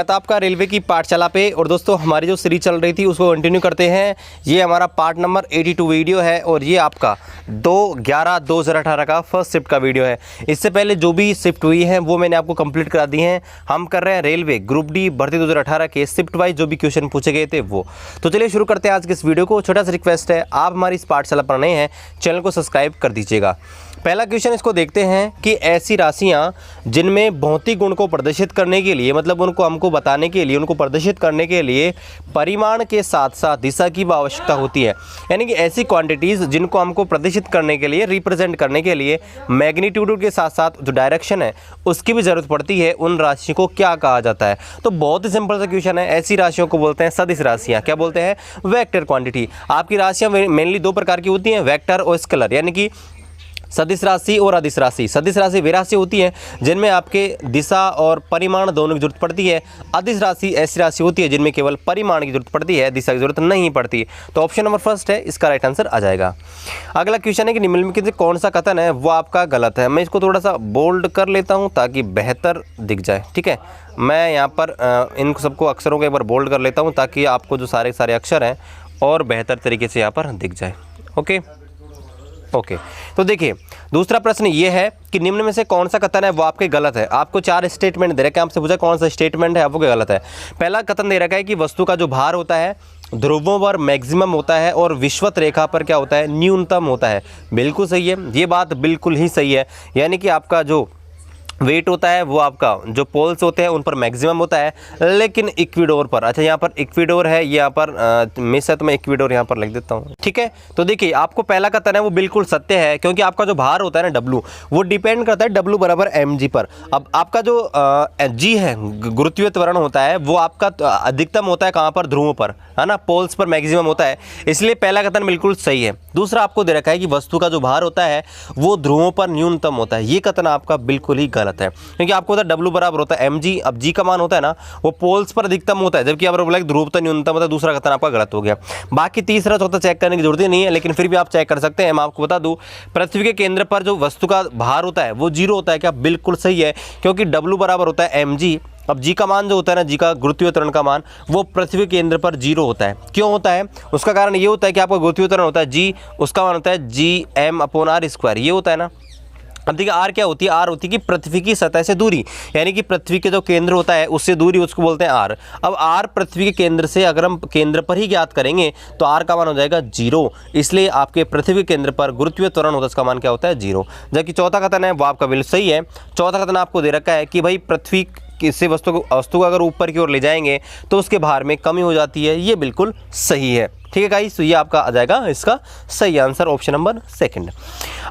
स्वागत है आपका रेलवे की पाठशाला पे। और दोस्तों हमारी जो सीरीज चल रही थी उसको कंटिन्यू करते हैं। ये हमारा पार्ट नंबर 82 वीडियो है और ये आपका 2/11/2018 का फर्स्ट शिफ्ट का वीडियो है। इससे पहले जो भी शिफ्ट हुई है वो मैंने आपको कंप्लीट करा दी हैं। हम कर रहे हैं रेलवे ग्रुप डी भर्ती 2018 के शिफ्ट वाइज जो भी क्वेश्चन पूछे गए थे वो। तो चलिए शुरू करते हैं आज के इस वीडियो को। छोटा सा रिक्वेस्ट है, आप हमारी इस पाठशाला पर नए हैं, चैनल को सब्सक्राइब कर दीजिएगा। पहला क्वेश्चन इसको देखते हैं कि ऐसी राशियां जिनमें भौतिक गुण को प्रदर्शित करने के लिए, मतलब उनको हमको बताने के लिए, उनको प्रदर्शित करने के लिए परिमाण के साथ साथ दिशा की आवश्यकता होती है। यानी कि ऐसी क्वांटिटीज़ जिनको हमको प्रदर्शित करने के लिए, रिप्रेजेंट करने के लिए मैग्नीट्यूड के साथ साथ जो डायरेक्शन है उसकी भी ज़रूरत पड़ती है, उन राशियों को क्या कहा जाता है? तो बहुत ही सिंपल सा क्वेश्चन है। ऐसी राशियों को बोलते हैं सदिश राशियाँ। क्या बोलते हैं? Vector quantity. आपकी राशियाँ मेनली दो प्रकार की होती हैं, वेक्टर और स्केलर, यानी कि सदिश राशि और अदिश राशि। सदिश राशि वे राशि होती है जिनमें आपके दिशा और परिमाण दोनों की जरूरत पड़ती है। अदिश राशि ऐसी राशि होती है जिनमें केवल परिमाण की जरूरत पड़ती है, दिशा की जरूरत नहीं पड़ती। तो ऑप्शन नंबर फर्स्ट है, इसका राइट आंसर आ जाएगा। अगला क्वेश्चन है कि निम्नलिखित में कौन सा कथन है वो आपका गलत है। मैं इसको थोड़ा सा बोल्ड कर लेता हूँ ताकि बेहतर दिख जाए। ठीक है, मैं यहाँ पर इन सबको अक्षरों को एक बार बोल्ड कर लेता हूँ ताकि आपको जो सारे अक्षर हैं और बेहतर तरीके से यहाँ पर दिख जाए। ओके, तो देखिए दूसरा प्रश्न ये है कि निम्न में से कौन सा कथन है वो आपके गलत है। आपको 4 स्टेटमेंट दे रखा है, आपसे पूछा कौन सा स्टेटमेंट है आपको गलत है। पहला कथन दे रखा है कि वस्तु का जो भार होता है ध्रुवों पर मैक्सिमम होता है और विषुवत रेखा पर क्या होता है? न्यूनतम होता है। बिल्कुल सही है, ये बात बिल्कुल ही सही है। यानी कि आपका जो वेट होता है वो आपका जो पोल्स होते हैं उन पर मैक्सिमम होता है, लेकिन इक्विडोर पर, अच्छा यहाँ पर इक्विडोर है, यहाँ पर मिस है तो मैं इक्विडोर यहाँ पर लिख देता हूँ। ठीक है, तो देखिए आपको पहला कथन है वो बिल्कुल सत्य है, क्योंकि आपका जो भार होता है ना W, वो डिपेंड करता है W बराबर mg पर। अब आपका जो g है, गुरुत्वीय त्वरण होता है, वो आपका अधिकतम होता है कहाँ पर? ध्रुवों पर, है ना, पोल्स पर मैक्सिमम होता है, इसलिए पहला कथन बिल्कुल सही है। दूसरा आपको दे रखा है कि वस्तु का जो भार होता है वो ध्रुवों पर न्यूनतम होता है, ये कथन आपका बिल्कुल ही गलत है, क्योंकि आपको होता है W बराबर होता है mg। अब g का मान होता है ना वो पोल्स पर अधिकतम होता है, जबकि आप बोला ध्रुव पर न्यूनतम होता है। दूसरा कथन आपका गलत हो गया। बाकी तीसरा चौथा चेक करने की जरूरत ही नहीं है, लेकिन फिर भी आप चेक कर सकते हैं। मैं आपको बता दूं, पृथ्वी के केंद्र पर जो वस्तु का भार होता है वो 0 होता है। क्या? बिल्कुल सही है, क्योंकि W बराबर होता है mg। अब g का मान जो होता है ना, g का गुरुत्वीय त्वरण का मान, वो पृथ्वी के केंद्र पर 0 होता है। क्यों होता है? उसका कारण ये होता है कि आपका गुरुत्वीय त्वरण होता है g, उसका मान होता है Gm/r², ये होता है ना। अब देखिए r क्या होती है? r होती है कि पृथ्वी की सतह से दूरी, यानी कि पृथ्वी के जो केंद्र होता है उससे दूरी, उसको बोलते हैं r। अब r पृथ्वी के केंद्र से अगर हम केंद्र पर ही ज्ञात करेंगे तो r का मान हो जाएगा 0, इसलिए आपके पृथ्वी के केंद्र पर गुरुत्वीय त्वरण होता है, उसका मान क्या होता है? 0। जबकि चौथा कथन है वो आपका बिल्कुल सही है। चौथा कथन आपको दे रखा है कि भाई पृथ्वी किसी वस्तु को अगर ऊपर की ओर ले जाएंगे तो उसके भार में कमी हो जाती है, ये बिल्कुल सही है। ठीक है गाइस, तो ये आपका आ जाएगा इसका सही आंसर, ऑप्शन नंबर सेकंड।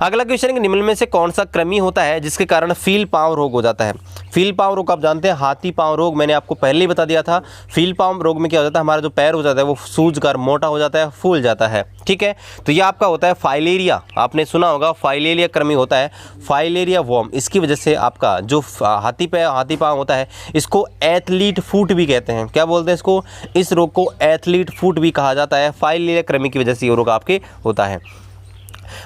अगला क्वेश्चन है कि निम्न में से कौन सा कृमि होता है जिसके कारण फील पांव रोग हो जाता है? फील पांव रोग आप जानते हैं, हाथी पांव रोग, मैंने आपको पहले ही बता दिया था। फील पांव रोग में क्या हो जाता है? हमारा जो पैर हो जाता है वो सूजकर मोटा हो जाता है, फूल जाता है। ठीक है, तो ये आपका होता है फाइलेरिया। आपने सुना होगा फाइलेरिया कृमि होता है, फाइलेरिया वर्म। इसकी वजह से आपका जो हाथी पांव होता है इसको एथलीट फूट भी कहते हैं। क्या बोलते हैं इसको? इस रोग को एथलीट फूट भी कहा जाता है। फाइलेरिया कृमि की वजह से ये रोग आपके होता है।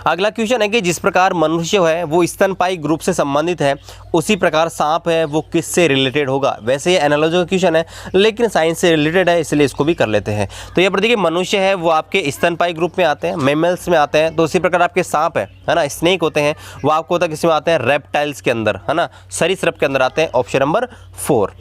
अगला क्वेश्चन है कि जिस प्रकार मनुष्य है वो स्तनपायी ग्रुप से संबंधित है, उसी प्रकार सांप है वो किससे रिलेटेड होगा? वैसे ये एनालॉजी क्वेश्चन है लेकिन साइंस से रिलेटेड है, इसलिए इसको भी कर लेते हैं। तो ये पर देखिए मनुष्य है वो आपके स्तनपायी ग्रुप में आते हैं, मेमल्स में आते हैं। तो उसी प्रकार आपके सांप है ना, स्नेक होते हैं, वो आपको होता है किस में आते हैं? रेप्टाइल्स के अंदर, है ना, सरीसृप के अंदर आते हैं। Option number 4।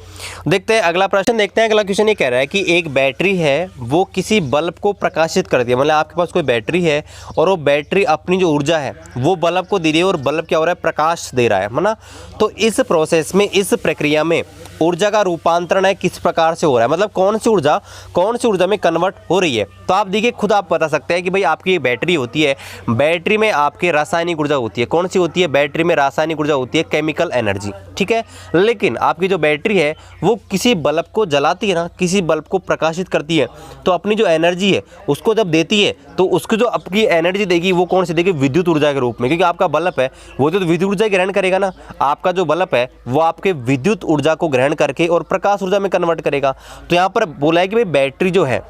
देखते हैं अगला प्रश्न, देखते हैं अगला क्वेश्चन। ये कह रहा है कि एक बैटरी है वो किसी बल्ब को प्रकाशित करती है। मतलब आपके पास कोई बैटरी है और वो बैटरी अपनी जो ऊर्जा है वो बल्ब को दे रही है और बल्ब क्या हो रहा है? प्रकाश दे रहा है ना। तो इस प्रोसेस में, इस प्रक्रिया में ऊर्जा का रूपांतरण है किस प्रकार से हो रहा है? मतलब कौन सी ऊर्जा में कन्वर्ट हो रही है? तो आप देखिए खुद आप बता सकते हैं कि भाई आपकी एक बैटरी होती है, बैटरी में आपके रासायनिक ऊर्जा होती है। कौन सी होती है? बैटरी में रासायनिक ऊर्जा होती है केमिकल एनर्जी। ठीक है, लेकिन आपकी जो बैटरी है वो किसी बल्ब को जलाती है ना, किसी बल्ब को प्रकाशित करती है, तो अपनी जो एनर्जी है उसको जब देती है तो उसको जो अपनी एनर्जी देगी वो कौन सी देगी? विद्युत ऊर्जा के रूप में, क्योंकि आपका बल्ब है वो तो विद्युत ऊर्जा ग्रहण करेगा ना। आपका जो बल्ब है वो आपके विद्युत ऊर्जा को ग्रहण करके और प्रकाश ऊर्जा में कन्वर्ट करेगा। तो यहाँ पर बोला है कि भाई बैटरी जो है,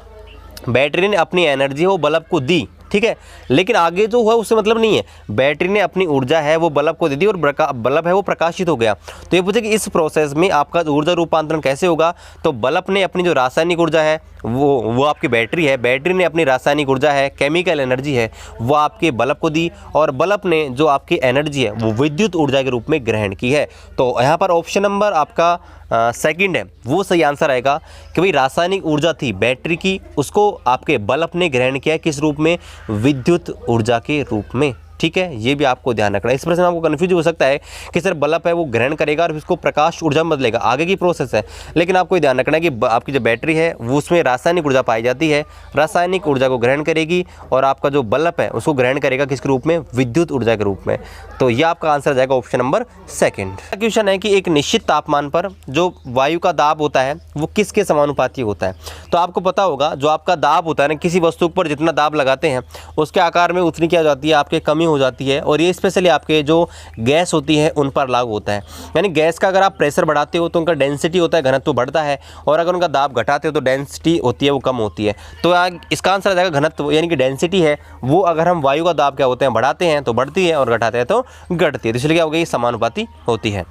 बैटरी ने अपनी एनर्जी वो बल्ब को दी, ठीक है। लेकिन आगे जो हुआ उससे मतलब नहीं है, बैटरी ने अपनी ऊर्जा है वो बल्ब को दे दी और बल्ब है वो प्रकाशित हो गया। तो ये पूछे कि इस प्रोसेस में आपका ऊर्जा रूपांतरण कैसे होगा, तो बल्ब ने अपनी जो रासायनिक ऊर्जा है वो आपकी बैटरी है, बैटरी ने अपनी रासायनिक ऊर्जा है, केमिकल एनर्जी है, वो आपके बल्ब को दी और बल्ब ने जो आपकी एनर्जी है वो विद्युत ऊर्जा के रूप में ग्रहण की है। तो यहाँ पर ऑप्शन नंबर आपका सेकंड है वो सही आंसर आएगा कि भाई रासायनिक ऊर्जा थी बैटरी की, उसको आपके बल्ब ने ग्रहण किया किस रूप में, विद्युत ऊर्जा के रूप में। ठीक है, ये भी आपको ध्यान रखना है। इस प्रश्न में आपको कन्फ्यूज हो सकता है कि सर बल्ब है वो ग्रहण करेगा और इसको प्रकाश ऊर्जा में बदलेगा, आगे की प्रोसेस है। लेकिन आपको ये ध्यान रखना है कि आपकी जो बैटरी है वो उसमें रासायनिक ऊर्जा पाई जाती है, रासायनिक ऊर्जा को ग्रहण करेगी और आपका जो बल्ब है उसको ग्रहण करेगा किसके रूप में, विद्युत ऊर्जा के रूप में। तो ये आपका आंसर जाएगा ऑप्शन नंबर सेकेंड। क्वेश्चन है कि एक निश्चित तापमान पर जो वायु का दाब होता है वो किसके समानुपाती होता है। तो आपको पता होगा जो आपका दाब होता है ना, किसी वस्तु पर जितना दाब लगाते हैं उसके आकार में उतनी क्या हो जाती है, आपके कमी हो जाती है। और ये स्पेशली आपके जो गैस होती है उन पर लागू होता है। यानी गैस का अगर आप प्रेशर बढ़ाते हो तो उनका डेंसिटी होता है, घनत्व बढ़ता है, और अगर उनका दाब घटाते हो तो डेंसिटी होती है वो कम होती है। तो इसका आंसर आ जाएगा घनत्व, यानी कि डेंसिटी है वो अगर हम वायु का दाब क्या होते हैं बढ़ाते हैं तो बढ़ती है और घटाते हैं तो घटती है। तो इसलिए क्या होगा, ये समानुपाती होती है।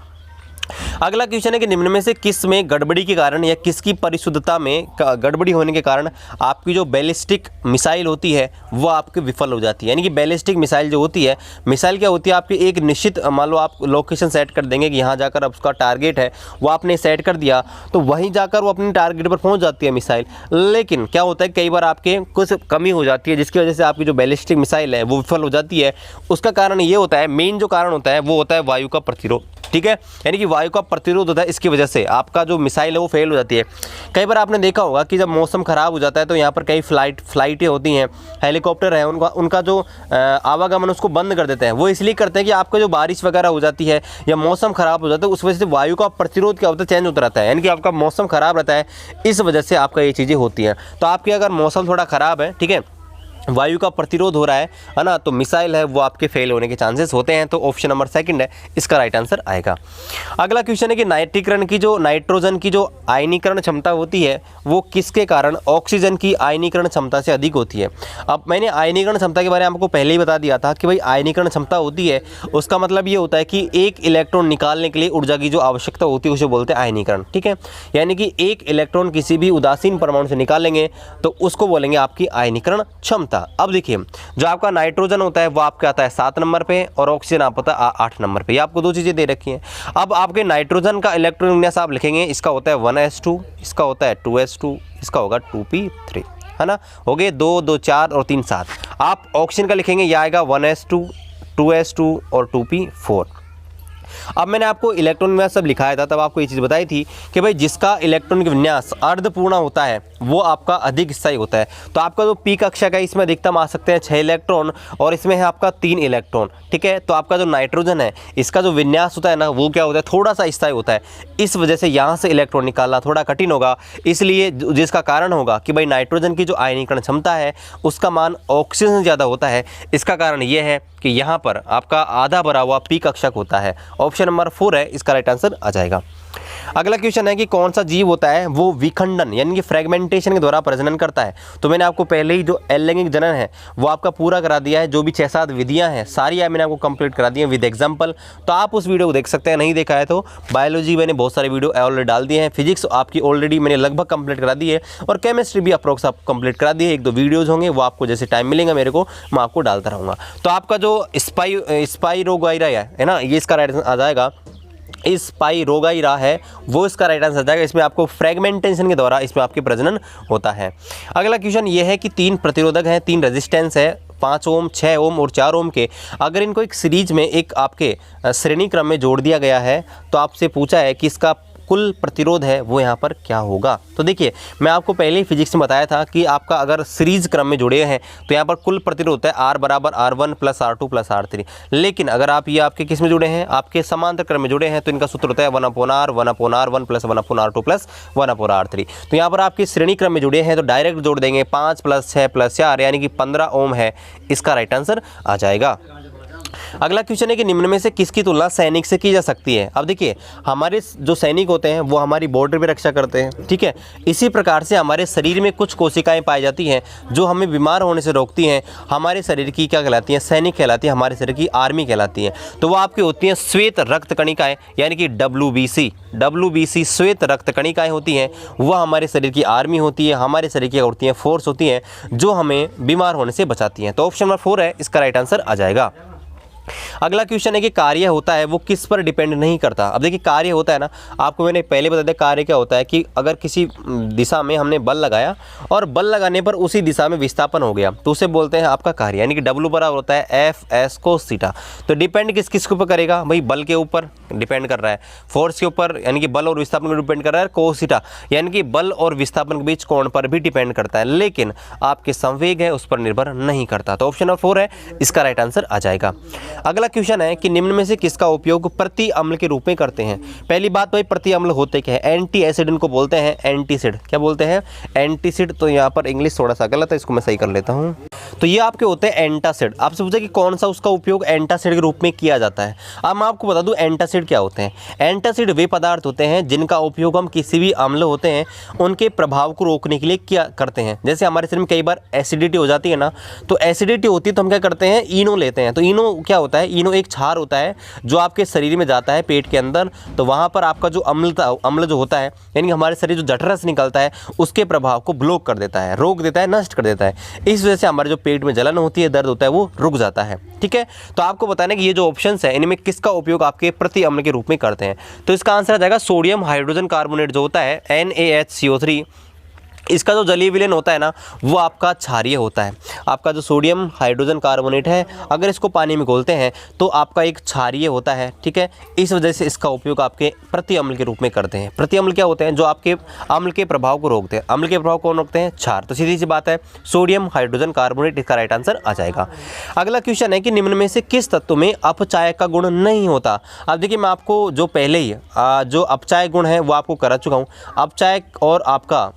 अगला क्वेश्चन है कि निम्न में से किस में गड़बड़ी के कारण या किसकी परिशुद्धता में गड़बड़ी होने के कारण आपकी जो बैलिस्टिक मिसाइल होती है वो आपकी विफल हो जाती है। यानी कि बैलिस्टिक मिसाइल जो होती है, मिसाइल क्या होती है आपकी एक निश्चित, मान लो आप लोकेशन सेट कर देंगे कि यहाँ जाकर अब उसका टारगेट है वो आपने सेट कर दिया, तो वहीं जाकर वो अपने टारगेट पर पहुँच जाती है मिसाइल। लेकिन क्या होता है कई बार आपके कुछ कमी हो जाती है जिसकी वजह से आपकी जो बैलिस्टिक मिसाइल है वो विफल हो जाती है। उसका कारण ये होता है, मेन जो कारण होता है वो होता है वायु का प्रतिरोध। ठीक है, यानी कि वायु का प्रतिरोध होता है, इसकी वजह से आपका जो मिसाइल है वो फेल हो जाती है। कई बार आपने देखा होगा कि जब मौसम ख़राब हो जाता है तो यहाँ पर कई फ्लाइटें होती हैं, हेलीकॉप्टर है, उनका जो आवागमन उसको बंद कर देते हैं। वो इसलिए करते हैं कि आपका जो बारिश वगैरह हो जाती है या मौसम ख़राब हो जाता है उस वजह से वायु का प्रतिरोध क्या होता है, चेंज होता रहता है। यानी कि आपका मौसम ख़राब रहता है, इस वजह से आपका ये चीज़ें होती हैं। तो आपके अगर मौसम थोड़ा ख़राब है, ठीक है, वायु का प्रतिरोध हो रहा है ना, तो मिसाइल है वो आपके फेल होने के चांसेस होते हैं। तो ऑप्शन नंबर सेकंड है इसका राइट आंसर आएगा। अगला क्वेश्चन है कि नाइट्रोजन की जो आयनीकरण क्षमता होती है वो किसके कारण ऑक्सीजन की आयनीकरण क्षमता से अधिक होती है। अब मैंने आयनीकरण क्षमता के बारे में आपको पहले ही बता दिया था कि भाई आयनीकरण क्षमता होती है उसका मतलब ये होता है कि एक इलेक्ट्रॉन निकालने के लिए ऊर्जा की जो आवश्यकता होती है उसे बोलते हैं आयनीकरण। ठीक है, यानी कि एक इलेक्ट्रॉन किसी भी उदासीन परमाणु से निकालेंगे तो उसको बोलेंगे आपकी आयनीकरण क्षमता। अब देखिए जो आपका नाइट्रोजन होता है वो आपका आता है 7 नंबर पे और ऑक्सीजन आप पता है 8 नंबर पे। ये आपको दो चीज़ें दे रखी हैं। अब आपके नाइट्रोजन का इलेक्ट्रॉन विन्यास आप लिखेंगे, इसका होता है 1s2, इसका होता है 2s2, इसका होगा 2p3, है ना, हो गए 2 2 4 और 3 7। आप ऑक्सीजन का लिखेंगे, यह आएगा 1s2, 2s2 और 2p4। अब मैंने आपको इलेक्ट्रॉन विन्यास सब लिखाया था, तब आपको ये चीज़ बताई थी कि भाई जिसका इलेक्ट्रॉनिक विन्यास अर्धपूर्ण होता है वो आपका अधिक स्थायी होता है। तो आपका जो पी कक्षा का इसमें अधिकतम आ सकते हैं 6 इलेक्ट्रॉन और इसमें है आपका 3 इलेक्ट्रॉन। ठीक है, तो आपका जो नाइट्रोजन है इसका जो विन्यास होता है ना वो क्या होता है, थोड़ा सा स्थायी होता है। इस वजह से यहाँ से इलेक्ट्रॉन निकालना थोड़ा कठिन होगा, इसलिए जिसका कारण होगा कि भाई नाइट्रोजन की जो आयनीकरण क्षमता है उसका मान ऑक्सीजन से ज़्यादा होता है। इसका कारण ये है कि यहाँ पर आपका आधा भरा हुआ पी कक्षक होता है। ऑप्शन नंबर 4 है इसका राइट आंसर आ जाएगा। अगला क्वेश्चन है कि कौन सा जीव होता है वो विखंडन यानी कि फ्रेगमेंटेशन के द्वारा प्रजनन करता है। तो मैंने आपको पहले ही जो अलैंगिक जनन है वो आपका पूरा करा दिया है, जो भी 6-7 विधियां हैं सारी मैंने आपको कंप्लीट करा दी हैं विद एग्जांपल। तो आप उस वीडियो को देख सकते हैं, नहीं देखा है तो बायोलॉजी मैंने बहुत सारे वीडियो ऑलरेडी डाल दिए हैं, फिजिक्स आपकी ऑलरेडी मैंने लगभग कंप्लीट करा दी है और केमिस्ट्री भी अप्रोक्स आप कंप्लीट करा दी है। 1-2 वीडियोज़ होंगे वो आपको जैसे टाइम मिलेगा मेरे को मैं आपको डालता रहूँगा। तो आपका जो स्पाइरोगाइरा है ना, ये इसका राइट आंसर आ जाएगा। स्पाइरोगाइरा है वो इसका राइट आंसर जाएगा। इसमें आपको फ्रेगमेंटेशन के द्वारा इसमें आपके प्रजनन होता है। अगला क्वेश्चन ये है कि 3 प्रतिरोधक हैं, 3 रेजिस्टेंस है, 5 ओम, 6 ओम और 4 ओम के। अगर इनको एक सीरीज में एक आपके श्रेणी क्रम में जोड़ दिया गया है तो आपसे पूछा है कि इसका कुल प्रतिरोध है वो यहाँ पर क्या होगा। तो देखिए मैं आपको पहले ही फिजिक्स में बताया था कि आपका अगर सीरीज क्रम में जुड़े हैं तो यहाँ पर कुल प्रतिरोध होता है R बराबर R1 plus R2 plus R3। लेकिन अगर आप ये आपके किस में जुड़े हैं, आपके समांतर क्रम में जुड़े हैं तो इनका सूत्र होता है 1/R 1/R1 plus 1/R2 plus 1/R3। तो यहाँ पर आपके श्रेणी क्रम में जुड़े हैं तो डायरेक्ट जोड़ देंगे 5 + 6 + 4 यानी कि 15 ओम है, इसका राइट आंसर आ जाएगा। अगला क्वेश्चन है कि निम्न में से किसकी तुलना सैनिक से की जा सकती है। अब देखिए, हमारे जो सैनिक होते हैं वो हमारी बॉर्डर पे रक्षा करते हैं, ठीक है। इसी प्रकार से हमारे शरीर में कुछ कोशिकाएं पाई जाती हैं जो हमें बीमार होने से रोकती हैं। हमारे शरीर की क्या कहलाती हैं? सैनिक कहलाती है, हमारे शरीर की आर्मी कहलाती है। तो वो आपकी होती हैं श्वेत रक्त कणिकाएं, यानी कि WBC श्वेत रक्त कणिकाएं होती हैं। वह हमारे शरीर की आर्मी होती है, हमारे शरीर की होती हैं फोर्स होती हैं जो हमें बीमार होने से बचाती हैं। तो ऑप्शन नंबर 4 है इसका राइट आंसर आ जाएगा। अगला क्वेश्चन है कि कार्य होता है वो किस पर डिपेंड नहीं करता। अब देखिए, कार्य होता है ना, आपको मैंने पहले बता दिया कार्य क्या होता है कि अगर किसी दिशा में हमने बल लगाया और बल लगाने पर उसी दिशा में विस्थापन हो गया तो उसे बोलते हैं आपका कार्य, यानी कि W बराबर होता है FS cos थीटा। तो डिपेंड किस किस के ऊपर करेगा भाई? बल के ऊपर डिपेंड कर रहा है, फोर्स के ऊपर यानी कि बल और विस्थापन पर डिपेंड कर रहा है, cos थीटा यानी कि बल और विस्थापन के बीच कोण पर भी डिपेंड करता है, लेकिन आपके संवेग है उस पर निर्भर नहीं करता। तो ऑप्शन नंबर 4 है इसका राइट आंसर आ जाएगा। अगला क्वेश्चन है कि निम्न में से किसका उपयोग प्रति अम्ल के रूप में करते हैं। पहली बात भाई, प्रति अम्ल होते क्या है? एंटी एसिड इनको बोलते हैं, एंटीसिड। क्या बोलते हैं? एंटीसिड। तो यहाँ पर इंग्लिश थोड़ा सा गलत है, इसको मैं सही कर लेता हूँ। तो ये आपके होते हैं एंटासिड। आपसे पूछा कि कौन सा उसका उपयोग एंटासिड के रूप में किया जाता है। अब मैं आपको बता दूं एंटासिड क्या होते हैं। एंटासिड वे पदार्थ होते हैं जिनका उपयोग हम किसी भी अम्ल होते हैं उनके प्रभाव को रोकने के लिए क्या करते हैं। जैसे हमारे शरीर में कई बार एसिडिटी हो जाती है ना, तो एसिडिटी होती है तो हम क्या करते हैं? इनो लेते हैं। तो इनो क्या होता है? इनो एक क्षार होता है जो आपके शरीर में जाता है पेट के अंदर, तो वहाँ पर आपका जो अम्ल जो होता है, यानी हमारे शरीर जो जठरस निकलता है उसके प्रभाव को ब्लॉक कर देता है, रोक देता है, नष्ट कर देता है। इस वजह से हमारे जो पेट में जलन होती है, दर्द होता है, वो रुक जाता है, ठीक है। तो आपको बताना कि ये जो ऑप्शंस है इनमें किसका उपयोग आपके प्रति अम्ल के रूप में करते हैं। तो इसका आंसर आ जाएगा सोडियम हाइड्रोजन कार्बोनेट जो होता है NaHCO3। इसका जो जलीय विलयन होता है ना वो आपका क्षारीय होता है। आपका जो सोडियम हाइड्रोजन कार्बोनेट है अगर इसको पानी में घोलते हैं तो आपका एक क्षारीय होता है, ठीक है। इस वजह से इसका उपयोग आपके प्रति अम्ल के रूप में करते हैं। प्रति अम्ल क्या होते हैं? जो आपके अम्ल के प्रभाव को रोकते हैं। अम्ल के प्रभाव कौन रोकते हैं? क्षार। तो सीधी सी बात है सोडियम हाइड्रोजन कार्बोनेट इसका राइट आंसर आ जाएगा। अगला क्वेश्चन है कि निम्न में से किस तत्व में अपचायक का गुण नहीं होता। अब देखिए, मैं आपको जो पहले ही जो अपचायक गुण है वो आपको करा चुका हूँ। अपचायक और आपका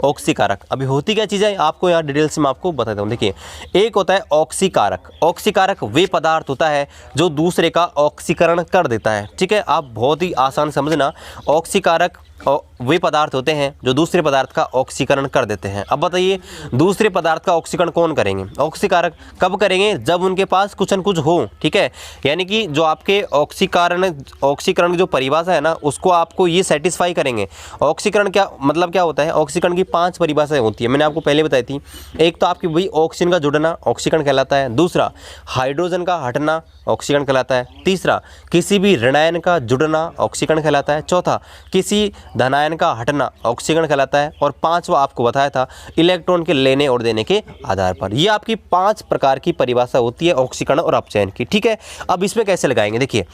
ऑक्सीकारक, अभी होती क्या चीज़ है आपको यहाँ डिटेल्स में आपको बताता हूँ। देखिए, एक होता है ऑक्सीकारक। ऑक्सीकारक वे पदार्थ होता है जो दूसरे का ऑक्सीकरण कर देता है, ठीक है। आप बहुत ही आसान समझना, ऑक्सीकारक वे पदार्थ होते हैं जो दूसरे पदार्थ का ऑक्सीकरण कर देते हैं। अब बताइए, दूसरे पदार्थ का ऑक्सीकरण कौन करेंगे? ऑक्सीकारक। कब करेंगे? जब उनके पास कुछ न कुछ हो, ठीक है। यानी कि जो आपके ऑक्सीकरण की जो परिभाषा है ना उसको आपको ये सेटिस्फाई करेंगे। ऑक्सीकरण क्या मतलब क्या होता है? ऑक्सीकरण की 5 परिभाषाएं होती है, मैंने आपको पहले बताई थी। एक तो आपकी वही ऑक्सीजन का जुड़ना ऑक्सीकरण कहलाता है। दूसरा, हाइड्रोजन का हटना ऑक्सीकरण कहलाता है। तीसरा, किसी भी ऋणायन का जुड़ना ऑक्सीकरण कहलाता है। चौथा, किसी धनायन का हटना ऑक्सीकरण कहलाता है। और 5वां आपको बताया था इलेक्ट्रॉन के लेने और देने के आधार पर। ये आपकी 5 प्रकार की परिभाषा होती है ऑक्सीकरण और अपचयन की, ठीक है। अब इसमें कैसे लगाएंगे? देखिए,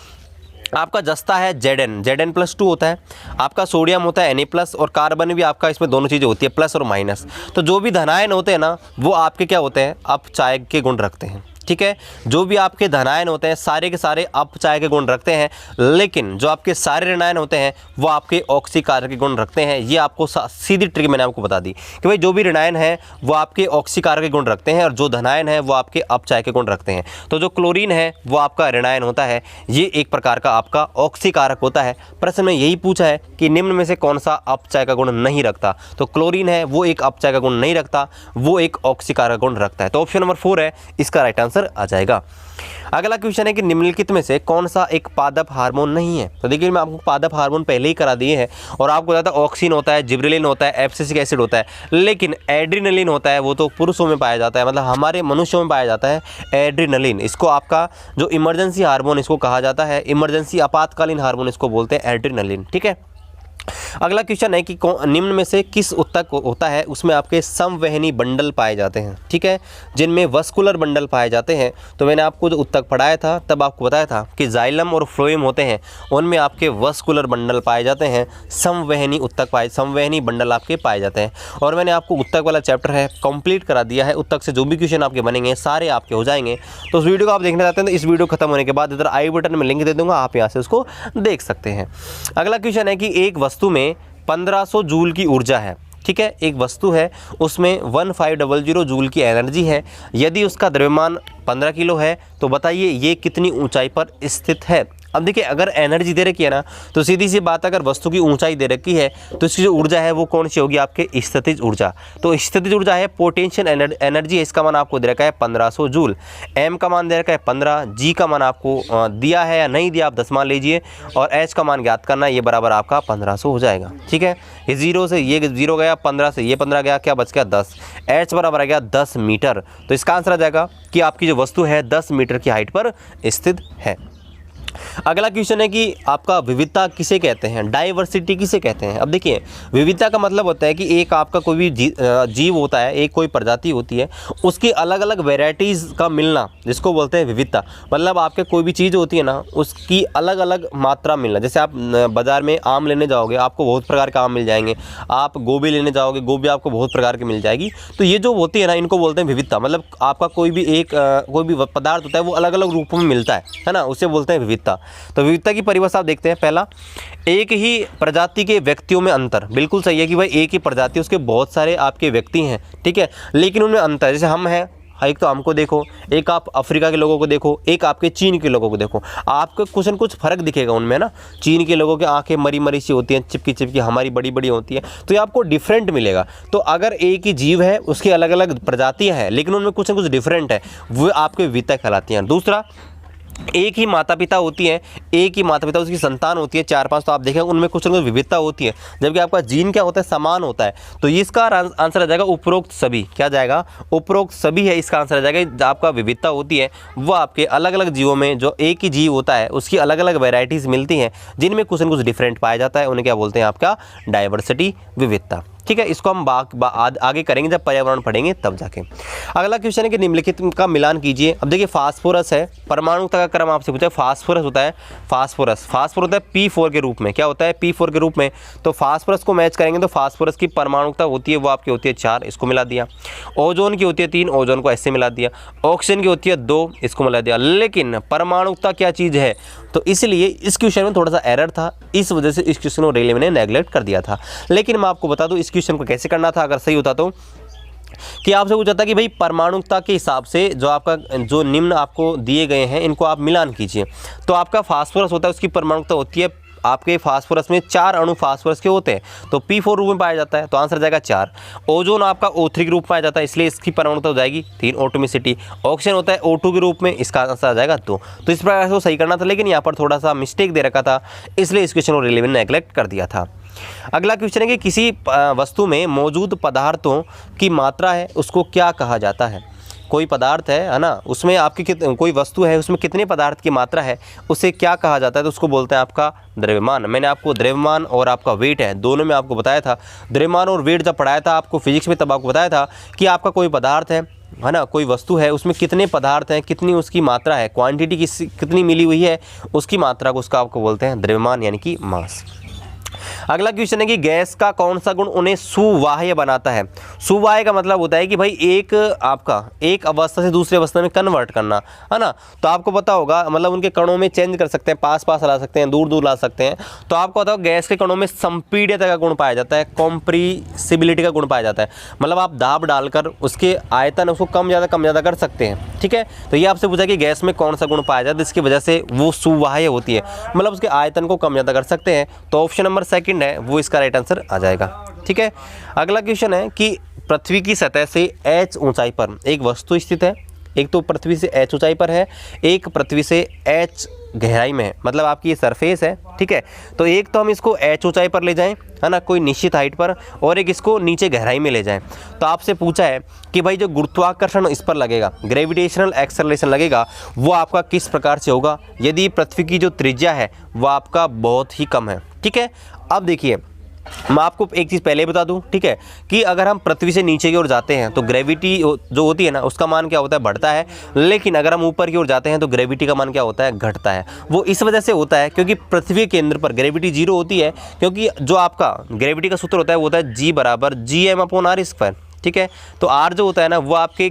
आपका जस्ता है Zn+2 होता है, आपका सोडियम होता है Na+, और कार्बन भी आपका इसमें दोनों चीज़ें होती है प्लस और माइनस। तो जो भी धनायन होते हैं ना वो आपके क्या होते हैं? अपचायक के गुण रखते हैं, ठीक है। जो भी आपके धनायन होते हैं सारे के सारे अपचायक के गुण रखते हैं, लेकिन जो आपके सारे ऋणायन होते हैं वो आपके ऑक्सीकारक के गुण रखते हैं। ये आपको सीधी ट्रिक मैंने आपको बता दी कि भाई जो भी ऋणायन है वो आपके ऑक्सीकारक के गुण रखते हैं और जो धनायन है वो आपके अपचायक के गुण रखते हैं। तो जो क्लोरीन है वो आपका ऋणायन होता है, ये एक प्रकार का आपका ऑक्सीकारक होता है। प्रश्न में यही पूछा है कि निम्न में से कौन सा अपचायक का गुण नहीं रखता। तो क्लोरीन है वो एक अपचायक का गुण नहीं रखता, वो एक ऑक्सीकारक गुण रखता है। तो ऑप्शन नंबर 4 है इसका राइट आंसर आ जाएगा। अगला क्वेश्चन है कि निम्नलिखित में से कौन सा एक पादप हार्मोन नहीं है। तो देखिए, मैं आपको पादप हार्मोन पहले ही करा दिए हैं और आपको बताया था ऑक्सीन होता है, जिब्रेलिन होता है, एब्सिसिक एसिड होता है, लेकिन एड्रीनलिन होता है वो तो पुरुषों में पाया जाता है, मतलब हमारे मनुष्यों में पाया जाता है एड्रीनलिन। इसको आपका जो इमरजेंसी हार्मोन इसको कहा जाता है, इमरजेंसी आपातकालीन हार्मोन इसको बोलते हैं एड्रीनलिन, ठीक है। अगला क्वेश्चन है कि निम्न में से किस उत्तक होता है उसमें आपके समवहनी बंडल पाए जाते हैं, ठीक है, जिनमें वस्कुलर बंडल पाए जाते हैं। तो मैंने आपको जो उत्तक पढ़ाया था तब आपको बताया था कि जाइलम और फ्लोएम होते हैं, उनमें आपके वस्कुलर बंडल पाए जाते हैं, समवहनी बंडल आपके पाए जाते हैं। और मैंने आपको उत्तक वाला चैप्टर है कंप्लीट करा दिया है। उत्तक से जो भी क्वेश्चन आपके बनेंगे सारे आपके हो जाएंगे। तो उस वीडियो को आप देखना चाहते हैं तो इस वीडियो खत्म होने के बाद इधर आई बटन में लिंक दे दूंगा, आप यहाँ से उसको देख सकते हैं। अगला क्वेश्चन है कि एक वस्तु में 1500 जूल की ऊर्जा है, ठीक है, एक वस्तु है उसमें 1500 जूल की एनर्जी है, यदि उसका द्रव्यमान 15 किलो है तो बताइए ये कितनी ऊंचाई पर स्थित है। अब देखिए अगर एनर्जी दे रखी है ना तो सीधी सी बात, अगर वस्तु की ऊंचाई दे रखी है तो इसकी जो ऊर्जा है वो कौन सी होगी, आपके स्थितिज ऊर्जा। तो स्थितिज ऊर्जा है पोटेंशियल एनर्जी है, इसका मान आपको दे रखा है 1500 जूल। एम का मान दे रखा है 15, जी का मान आपको दिया है या नहीं दिया आप 10 मान लीजिए, और एच का मान ज्ञात करना, ये बराबर आपका 1500 हो जाएगा। ठीक है, ये 0 से ये 0 गया, 15 से ये 15 गया, क्या बच गया 10। एच बराबर आ गया 10 मीटर। तो इसका आंसर आ जाएगा कि आपकी जो वस्तु है 10 मीटर की हाइट पर स्थित है। अगला क्वेश्चन है कि आपका विविधता किसे कहते हैं, डाइवर्सिटी किसे कहते हैं। अब देखिए विविधता का मतलब होता है कि एक आपका कोई भी जीव होता है, एक कोई प्रजाति होती है, उसकी अलग अलग वेराइटीज़ का मिलना, जिसको बोलते हैं विविधता। मतलब आपके कोई भी चीज़ होती है ना, उसकी अलग अलग मात्रा मिलना। जैसे आप बाज़ार में आम लेने जाओगे, आपको बहुत प्रकार के आम मिल जाएंगे। आप गोभी लेने जाओगे, गोभी आपको बहुत प्रकार की मिल जाएगी। तो ये जो होती है ना, इनको बोलते हैं विविधता। मतलब आपका कोई भी पदार्थ होता है वो अलग अलग रूपों में मिलता है ना, उसे बोलते हैं विविधता। तो विविधता की परिभाषा आप देखते हैं। पहला, एक ही प्रजाति के व्यक्तियों में अंतर। बिल्कुल सही है कि भाई एक ही प्रजाति, उसके बहुत सारे आपके व्यक्ति हैं, ठीक है, लेकिन उनमें अंतर। जैसे हम हैं, एक तो हमको देखो, एक आप अफ्रीका के लोगों को देखो, एक आपके चीन के लोगों को देखो, आपको कुछ न कुछ फर्क दिखेगा उनमें ना। चीन के लोगों की आंखें मरी मरी सी होती हैं, चिपकी चिपकी, हमारी बड़ी बड़ी होती है, तो ये आपको डिफरेंट मिलेगा। तो अगर एक ही जीव है, उसकी अलग अलग प्रजातियां हैं, लेकिन उनमें कुछ न कुछ डिफरेंट है, वो आपके विविधता कहलाती हैं। दूसरा, एक ही माता पिता होती है, एक ही माता पिता, उसकी संतान होती है 4-5, तो आप देखें उनमें कुछ न कुछ विविधता होती है, जबकि आपका जीन क्या होता है, समान होता है। तो इसका आंसर आ जाएगा उपरोक्त सभी। क्या जाएगा, उपरोक्त सभी है इसका आंसर आ जाएगा। आपका विविधता होती है वो आपके अलग अलग जीवों में, जो एक ही जीव होता है उसकी अलग अलग वेराइटीज़ मिलती हैं, जिनमें कुछ न कुछ डिफरेंट पाया जाता है, उन्हें क्या बोलते हैं, आपका डाइवर्सिटी, विविधता। ठीक है, इसको हम आगे करेंगे जब पर्यावरण पढ़ेंगे तब जाके। अगला क्वेश्चन है कि निम्नलिखित का मिलान कीजिए। अब देखिए फास्फोरस है, परमाणुता का क्रम आपसे पूछा है। फास्फोरस होता है, फास्फोरस होता है P4 के रूप में। क्या होता है, P4 के रूप में। तो फास्फोरस को मैच करेंगे तो फास्फोरस की परमाणुता होती है वो आपकी होती है 4, इसको मिला दिया। ओजोन की होती है 3, ओजोन को ऐसे मिला दिया। ऑक्सीजन की होती है 2, इसको मिला दिया। लेकिन परमाणुता क्या चीज़ है, तो इसलिए इस क्वेश्चन में थोड़ा सा एरर था, इस वजह से इस क्वेश्चन को रेलवे ने नेगलेक्ट कर दिया था। लेकिन मैं आपको बता दूं इस क्वेश्चन को कैसे करना था अगर सही होता तो, कि आपसे पूछा था कि भाई परमाणुता के हिसाब से जो आपका जो निम्न आपको दिए गए हैं इनको आप मिलान कीजिए। तो आपका फास्फोरस होता है, उसकी परमाणुता होती है, आपके फास्फोरस में 4 अणु फास्फोरस के होते हैं, तो P4 रूप में पाया जाता है, तो आंसर जाएगा 4। ओजोन आपका O3 के रूप में पाया जाता है, इसलिए इसकी परमाणुता हो जाएगी 3, ऑटोमिसिटी। ऑक्सीजन होता है O2 के रूप में, इसका आंसर आ जाएगा 2। तो इस प्रकार से सही करना था, लेकिन यहाँ पर थोड़ा सा मिस्टेक दे रखा था, इसलिए इस क्वेश्चन को रेलवे ने नेगलेक्ट कर दिया था। अगला क्वेश्चन है कि किसी वस्तु में मौजूद पदार्थों की मात्रा है उसको क्या कहा जाता है। कोई पदार्थ है ना, उसमें आपकी कोई वस्तु है, उसमें कितने पदार्थ की मात्रा है, उसे क्या कहा जाता है, तो उसको बोलते हैं आपका द्रव्यमान। मैंने आपको द्रव्यमान और आपका वेट है दोनों में आपको बताया था। द्रव्यमान और वेट जब पढ़ाया था आपको फिजिक्स में, तब आपको बताया था कि आपका कोई पदार्थ है ना, कोई वस्तु है, उसमें कितने पदार्थ हैं, कितनी उसकी मात्रा है, क्वांटिटी कितनी मिली हुई है, उसकी मात्रा को उसका आपको बोलते हैं द्रव्यमान यानी कि मास। अगला क्वेश्चन है कि गैस का कौन सा गुण उन्हें सुवाह्य बनाता है। सुवाह्य का मतलब होता है कि भाई एक अवस्था से दूसरी अवस्था में कन्वर्ट करना, है ना। तो आपको पता होगा, मतलब उनके कणों में चेंज कर सकते हैं, पास पास ला सकते हैं, दूर दूर ला सकते हैं। तो आपको पता होगा गैस के कणों में संपीड्यता का गुण पाया जाता है, कॉम्प्रेसिबिलिटी का गुण पाया जाता है। मतलब आप दाब डालकर उसके आयतन उसको कम ज़्यादा कर सकते हैं, ठीक है। तो ये आपसे पूछा कि गैस में कौन सा गुण पाया जाता है जिसकी वजह से वो सुवाह्य होती है, मतलब उसके आयतन को कम ज़्यादा कर सकते हैं। तो ऑप्शन नंबर सेकंड है वो इसका राइट आंसर आ जाएगा, ठीक है। अगला क्वेश्चन है कि पृथ्वी की सतह से h ऊंचाई पर एक वस्तु स्थित है। एक तो पृथ्वी से h ऊंचाई पर है, एक पृथ्वी से h गहराई में है, मतलब आपकी ये सरफेस है, ठीक है। तो एक तो हम इसको h ऊंचाई पर ले जाएं, है ना, कोई निश्चित हाइट पर, और एक इसको नीचे गहराई में ले जाएं। तो आपसे पूछा है कि भाई जो गुरुत्वाकर्षण इस पर लगेगा, ग्रेविटेशनल एक्सेलरेशन लगेगा, वो आपका किस प्रकार से होगा यदि पृथ्वी की जो त्रिज्या है वो आपका बहुत ही कम है, ठीक है। अब देखिए मैं आपको एक चीज़ पहले बता दूं, ठीक है, कि अगर हम पृथ्वी से नीचे की ओर जाते हैं तो ग्रेविटी जो होती है ना उसका मान क्या होता है, बढ़ता है। लेकिन अगर हम ऊपर की ओर जाते हैं तो ग्रेविटी का मान क्या होता है, घटता है। वो इस वजह से होता है क्योंकि पृथ्वी के केंद्र पर ग्रेविटी 0 होती है, क्योंकि जो आपका ग्रेविटी का सूत्र होता है वो होता है G = Gm/r², ठीक है। तो आर जो होता है ना वो आपके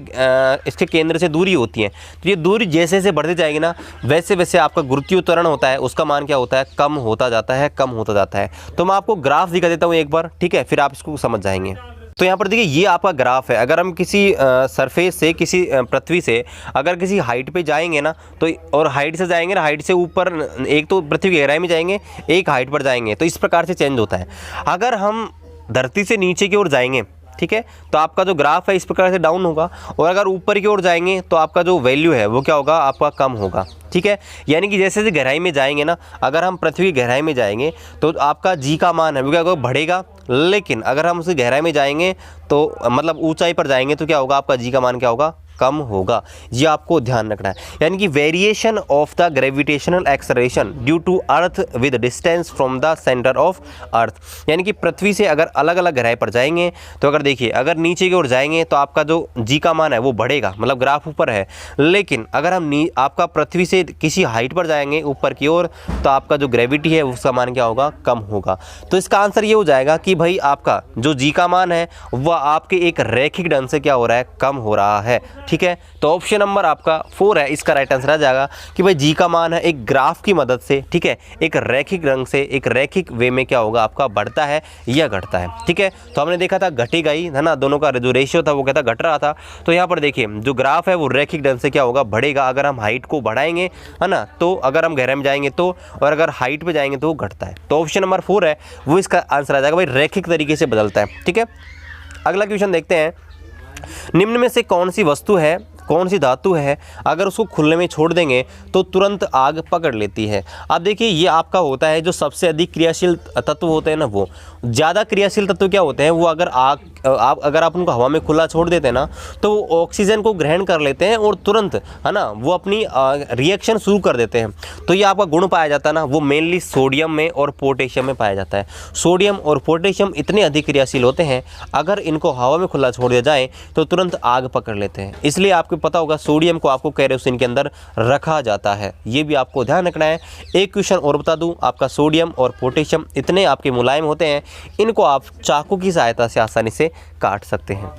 इसके केंद्र से दूरी होती है। तो ये दूरी जैसे जैसे बढ़ती जाएगी ना वैसे वैसे आपका गुरुत्वीय त्वरण होता है उसका मान क्या होता है, कम होता जाता है, कम होता जाता है। तो मैं आपको ग्राफ दिखा देता हूँ एक बार, ठीक है, फिर आप इसको समझ जाएंगे। तो यहाँ पर देखिए ये आपका ग्राफ है। अगर हम किसी सरफेस से, किसी पृथ्वी से अगर किसी हाइट पे जाएंगे ना, तो और हाइट से जाएंगे ना, हाइट से ऊपर, एक तो पृथ्वी की गहराई में जाएंगे, एक हाइट पर जाएंगे, तो इस प्रकार से चेंज होता है। अगर हम धरती से नीचे की ओर जाएंगे, ठीक है, तो आपका जो ग्राफ है इस प्रकार से डाउन होगा, और अगर ऊपर की ओर जाएंगे तो आपका जो वैल्यू है वो क्या होगा, आपका कम होगा, ठीक है। यानी कि जैसे जैसे गहराई में जाएंगे ना, अगर हम पृथ्वी की गहराई में जाएंगे तो आपका जी का मान है वो क्या होगा, बढ़ेगा। लेकिन अगर हम उसकी गहराई में जाएंगे तो मतलब ऊंचाई पर जाएंगे तो क्या होगा, आपका जी का मान क्या होगा, कम होगा। ये आपको ध्यान रखना है। यानी कि variation of the gravitational acceleration due to earth with distance from the centre of earth. यानी कि पृथ्वी से अगर अलग अलग गहराई पर जाएंगे तो अगर देखिए, अगर नीचे की ओर जाएंगे तो आपका जो जी का मान है वो बढ़ेगा, मतलब ग्राफ ऊपर है। लेकिन अगर हम आपका पृथ्वी से किसी हाइट पर जाएंगे ऊपर की ओर तो आपका जो ग्रेविटी है उसका मान क्या होगा, कम होगा। तो इसका आंसर ये हो जाएगा कि भाई आपका जो जी का मान है वह आपके एक रैखिक ढंग से क्या हो रहा है, कम हो रहा है, ठीक है। तो ऑप्शन नंबर आपका 4 है, इसका राइट आंसर आ जाएगा कि भाई जी का मान है एक ग्राफ की मदद से, ठीक है, एक रैखिक रंग से, एक रैखिक वे में क्या होगा, आपका बढ़ता है या घटता है, ठीक है। तो हमने देखा था घटेगा ही, है ना, दोनों का जो रेशियो था वो कहता घट रहा था। तो यहाँ पर देखिए जो ग्राफ है वो रैखिक ढंग से क्या होगा, बढ़ेगा। अगर हम हाइट को बढ़ाएंगे, है ना, तो अगर हम गहराई में जाएंगे तो, और अगर हाइट पे जाएंगे तो वो घटता है। तो ऑप्शन नंबर 4 है वो इसका आंसर आ जाएगा, भाई रैखिक तरीके से बदलता है, ठीक है। अगला क्वेश्चन देखते हैं, निम्न में से कौन सी वस्तु है, कौन सी धातु है, अगर उसको खुले में छोड़ देंगे तो तुरंत आग पकड़ लेती है। अब देखिए ये आपका होता है जो सबसे अधिक क्रियाशील तत्व होते हैं ना, वो ज़्यादा क्रियाशील तत्व क्या होते हैं, वो अगर अगर आप उनको हवा में खुला छोड़ देते हैं ना तो वो ऑक्सीजन को ग्रहण कर लेते हैं और तुरंत, है ना, वो अपनी रिएक्शन शुरू कर देते हैं। तो ये आपका गुण पाया जाता है ना, वो मेनली सोडियम में और पोटेशियम में पाया जाता है। सोडियम और पोटेशियम इतने अधिक क्रियाशील होते हैं, अगर इनको हवा में खुला छोड़ दिया जाए तो तुरंत आग पकड़ लेते हैं। इसलिए आपको पता होगा सोडियम को आपको केरोसिन के अंदर रखा जाता है, ये भी आपको ध्यान रखना है। एक क्वेश्चन और बता दूं, आपका सोडियम और पोटेशियम इतने आपके मुलायम होते हैं, इनको आप चाकू की सहायता से आसानी से काट सकते हैं।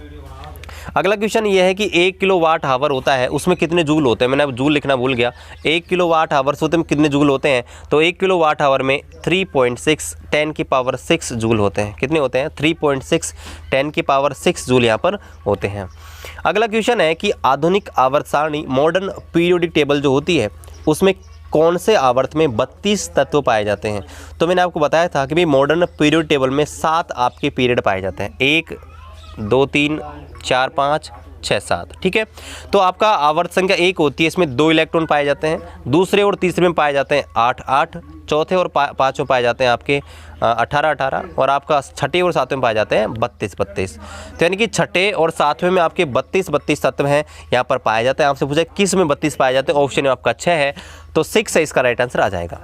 अगला क्वेश्चन ये है कि 1 किलोवाट आवर होता है, उसमें कितने जूल होते हैं, मैंने अब जूल लिखना भूल गया। 1 किलोवाट आवर्स होते हैं, कितने जूल होते हैं, तो 1 किलोवाट आवर में 3.6 10 की पावर 6 जूल होते हैं। कितने होते हैं, 3.6 10 की पावर 6 जूल यहाँ पर होते हैं। अगला क्वेश्चन है कि आधुनिक आवर्त सारणी मॉडर्न पीरियोडिक टेबल जो होती है उसमें कौन से आवर्त में 32 तत्व पाए जाते हैं। तो मैंने आपको बताया था कि भाई मॉडर्न पीरियड टेबल में 7 आपके पीरियड पाए जाते हैं, 1 2 3 4 5 6 7, ठीक है। तो आपका आवर्त संख्या 1 होती है, इसमें 2 इलेक्ट्रॉन पाए जाते हैं, दूसरे और तीसरे में पाए जाते हैं 8 8, चौथे और पाँचवें पाए जाते हैं आपके 18 18, और आपका छठे और सातवें पाए जाते हैं 32 32। तो यानी कि छठे और सातवें में आपके 32 32 तत्व हैं यहाँ पर पाए जाते हैं। आपसे पूछा किस में 32 पाए जाते हैं, ऑप्शन में आपका 6 है, तो 6 है इसका राइट आंसर आ जाएगा।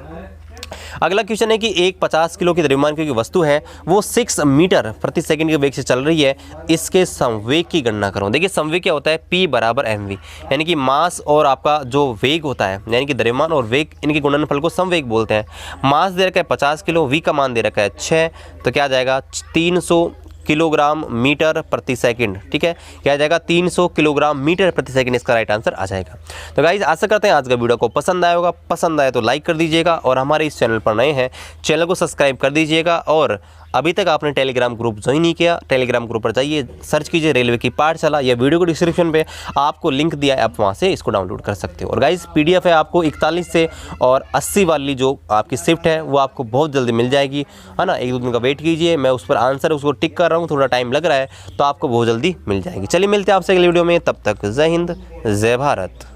अगला क्वेश्चन है कि एक 50 किलो की द्रव्यमान की वस्तु है वो 6 मीटर प्रति सेकंड के वेग से चल रही है, इसके संवेग की गणना करो। देखिए संवेग क्या होता है, P बराबर mv, यानी कि मास और आपका जो वेग होता है, यानी कि द्रव्यमान और वेग, इनके गुणनफल को संवेग बोलते हैं। मास दे रखा है 50 किलो, v का मान दे रखा है 6, तो क्या आ जाएगा 300 किलोग्राम मीटर प्रति सेकंड, ठीक है, क्या आ जाएगा 300 किलोग्राम मीटर प्रति सेकंड, इसका राइट आंसर आ जाएगा। तो गाइज आशा करते हैं आज का वीडियो को पसंद आया होगा, पसंद आए तो लाइक कर दीजिएगा, और हमारे इस चैनल पर नए हैं चैनल को सब्सक्राइब कर दीजिएगा, और अभी तक आपने टेलीग्राम ग्रुप ज्वाइन नहीं किया, टेलीग्राम ग्रुप पर जाइए, सर्च कीजिए रेलवे की पाठशाला, या वीडियो को डिस्क्रिप्शन पे आपको लिंक दिया है, आप वहाँ से इसको डाउनलोड कर सकते हो। और गाइज PDF है आपको 41 से और 80 वाली जो आपकी शिफ्ट है वो आपको बहुत जल्दी मिल जाएगी, है ना। 1-2 दिन का वेट कीजिए, मैं उस पर आंसर उसको टिक कर रहा हूँ, थोड़ा टाइम लग रहा है, तो आपको बहुत जल्दी मिल जाएगी। चलिए मिलते हैं आपसे अगले वीडियो में, तब तक जय हिंद जय भारत।